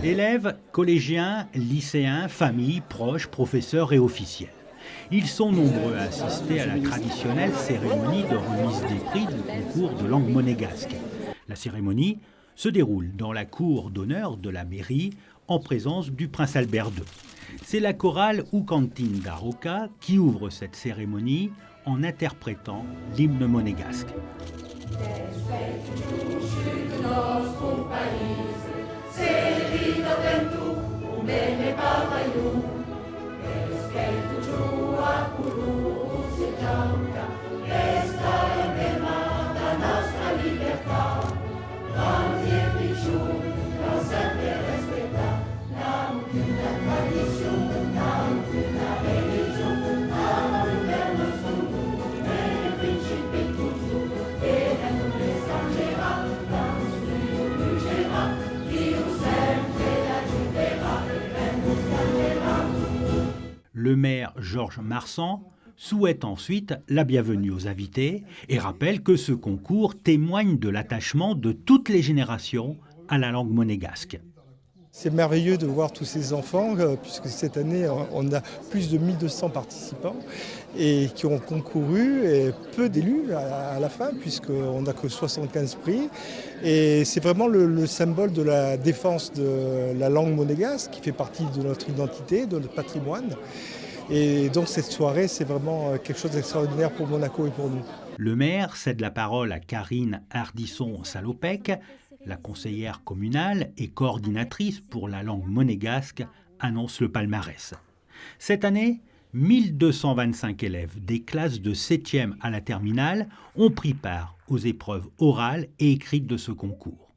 Élèves, collégiens, lycéens, familles, proches, professeurs et officiels. Ils sont nombreux à assister à la traditionnelle cérémonie de remise des prix du concours de langue monégasque. La cérémonie se déroule dans la cour d'honneur de la mairie en présence du prince Albert II. C'est la chorale Oucantin d'Aroca qui ouvre cette cérémonie en interprétant l'hymne monégasque. Le maire Georges Marsan souhaite ensuite la bienvenue aux invités et rappelle que ce concours témoigne de l'attachement de toutes les générations à la langue monégasque. C'est merveilleux de voir tous ces enfants, puisque cette année, on a plus de 1200 participants et qui ont concouru, et peu d'élus à la fin, puisqu'on n'a que 75 prix. Et c'est vraiment le symbole de la défense de la langue monégasque, qui fait partie de notre identité, de notre patrimoine. Et donc cette soirée, c'est vraiment quelque chose d'extraordinaire pour Monaco et pour nous. Le maire cède la parole à Karine Ardisson-Salopec, la conseillère communale et coordinatrice pour la langue monégasque, annonce le palmarès. Cette année, 1225 élèves des classes de 7e à la terminale ont pris part aux épreuves orales et écrites de ce concours.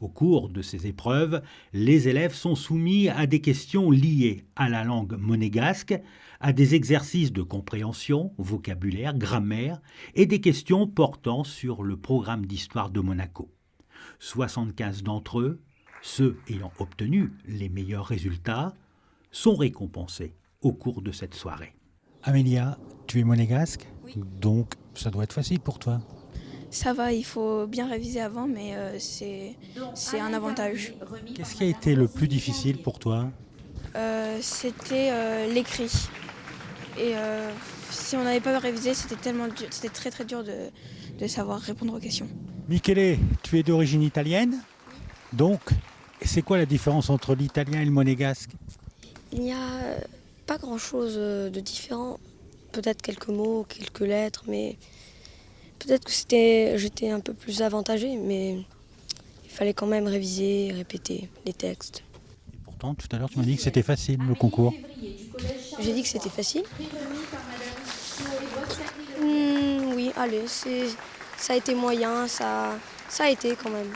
Au cours de ces épreuves, les élèves sont soumis à des questions liées à la langue monégasque, à des exercices de compréhension, vocabulaire, grammaire et des questions portant sur le programme d'histoire de Monaco. 75 d'entre eux, ceux ayant obtenu les meilleurs résultats, sont récompensés au cours de cette soirée. Amélia, tu es monégasque, Oui. donc ça doit être facile pour toi. Ça va, il faut bien réviser avant, mais c'est un avantage. Qu'est-ce qui a été le plus difficile pour toi? C'était l'écrit. Et si on n'avait pas révisé, c'était tellement dur, c'était très très dur de savoir répondre aux questions. Michele, tu es d'origine italienne, donc c'est quoi la différence entre l'italien et le monégasque? Il n'y a pas grand-chose de différent. Peut-être quelques mots, quelques lettres, mais peut-être que j'étais un peu plus avantagée, mais il fallait quand même réviser, répéter les textes. Et pourtant, tout à l'heure, tu m'as dit que c'était facile, le concours. J'ai dit que c'était facile. Oui, allez, ça a été moyen, ça a été quand même.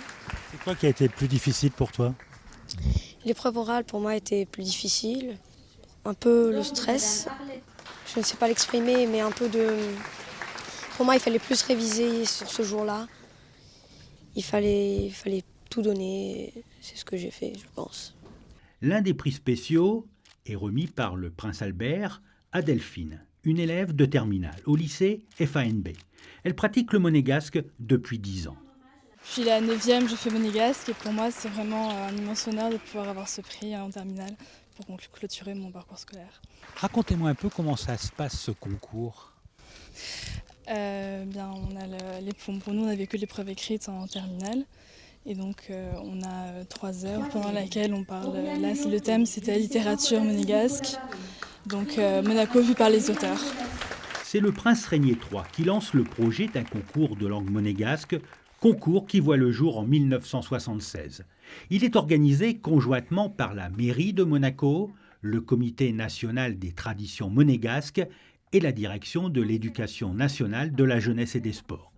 C'est quoi qui a été le plus difficile pour toi? L'épreuve orale pour moi était plus difficile. Un peu le stress, je ne sais pas l'exprimer, mais un peu de... Pour moi, il fallait plus réviser sur ce jour-là. Il fallait tout donner, c'est ce que j'ai fait, je pense. L'un des prix spéciaux est remis par le prince Albert à Delphine, une élève de terminale au lycée FANB. Elle pratique le monégasque depuis 10 ans. Je suis la 9e, je fais monégasque et pour moi c'est vraiment un immense honneur de pouvoir avoir ce prix en terminale pour clôturer mon parcours scolaire. Racontez-moi un peu comment ça se passe ce concours. On a pour nous on n'avait que l'épreuve écrite en terminale et donc on a 3 heures pendant laquelle on parle. Là le thème c'était littérature monégasque, donc Monaco vu par les auteurs. C'est le prince Régnier III qui lance le projet d'un concours de langue monégasque, concours qui voit le jour en 1976. Il est organisé conjointement par la mairie de Monaco, le Comité national des traditions monégasques et la direction de l'éducation nationale de la jeunesse et des sports.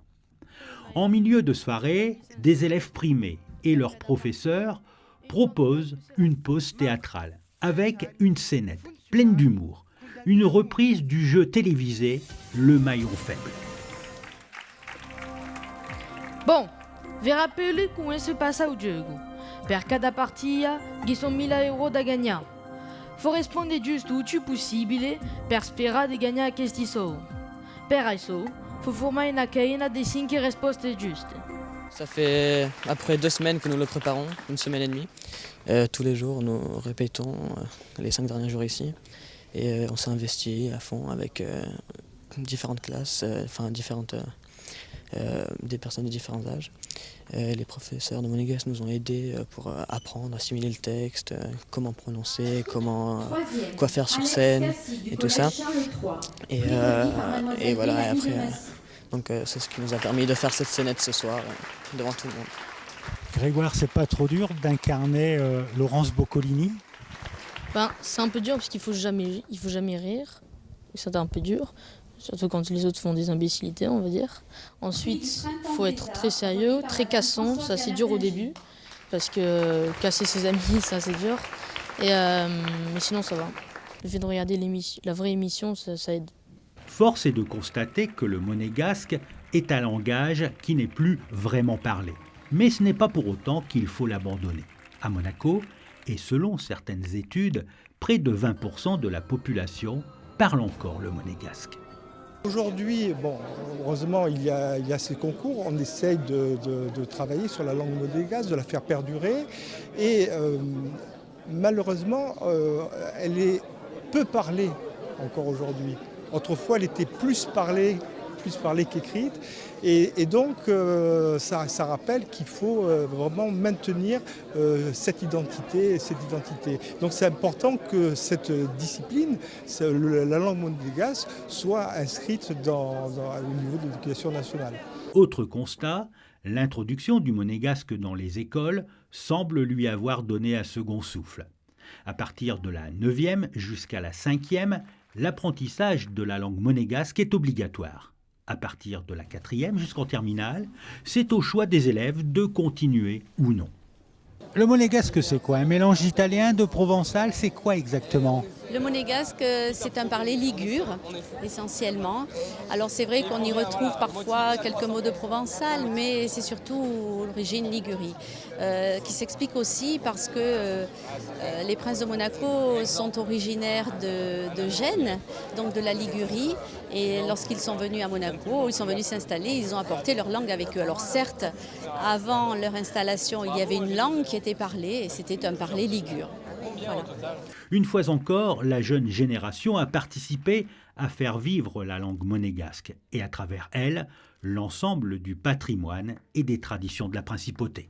En milieu de soirée, des élèves primés et leurs professeurs proposent une pause théâtrale avec une scénette pleine d'humour, une reprise du jeu télévisé Le Maillon Faible. Bom, vi rappelli come si passa o jogo. Per cada partita, ci sono 1000 euro da ganhar. Faut rispondere giusto o più possibile per sperare di ganhare questi soldi. Per isso, faut formare una cadena di 5 risposte giuste. Ça fait après 2 semaines que nous le préparons, 1 semaine et demie. Tous les jours, nous répétons les 5 derniers jours ici. Et on s'est investi à fond avec différentes classes, des personnes de différents âges. Les professeurs de monégasque nous ont aidés pour apprendre, assimiler le texte, comment prononcer, quoi faire sur scène et tout ça. Et voilà, et après, donc c'est ce qui nous a permis de faire cette scénette ce soir devant tout le monde. Grégoire, c'est pas trop dur d'incarner Laurence Boccolini? Ben, c'est un peu dur parce qu'il faut jamais rire. C'est un peu dur. Surtout quand les autres font des imbécilités, on va dire. Ensuite, il faut être très sérieux, très cassant. Ça, c'est dur au début. Parce que casser ses amis, ça, c'est dur. Mais sinon, ça va. Le fait de regarder la vraie émission, ça aide. Force est de constater que le monégasque est un langage qui n'est plus vraiment parlé. Mais ce n'est pas pour autant qu'il faut l'abandonner. À Monaco, et selon certaines études, près de 20% de la population parle encore le monégasque. Aujourd'hui, bon, heureusement, il y a ces concours. On essaye de travailler sur la langue monégasque, de la faire perdurer. Et malheureusement, elle est peu parlée encore aujourd'hui. Autrefois, elle était plus parlée qu'écrite. Et donc, ça rappelle qu'il faut vraiment maintenir cette identité. Donc c'est important que cette discipline, la langue monégasque, soit inscrite au niveau de l'éducation nationale. Autre constat, l'introduction du monégasque dans les écoles semble lui avoir donné un second souffle. À partir de la 9e jusqu'à la 5e, l'apprentissage de la langue monégasque est obligatoire. À partir de la 4e jusqu'en terminale, c'est au choix des élèves de continuer ou non. Le monégasque, c'est quoi? Un mélange d'italien, de provençal? C'est quoi exactement? Le monégasque, c'est un parler ligure, essentiellement. Alors c'est vrai qu'on y retrouve parfois quelques mots de provençal, mais c'est surtout l'origine ligurie, qui s'explique aussi parce que les princes de Monaco sont originaires de Gênes, donc de la Ligurie, et lorsqu'ils sont venus à Monaco, ils sont venus s'installer, ils ont apporté leur langue avec eux. Alors certes, avant leur installation, il y avait une langue qui était parlée, et c'était un parler ligure. Voilà. Une fois encore, la jeune génération a participé à faire vivre la langue monégasque et à travers elle, l'ensemble du patrimoine et des traditions de la principauté.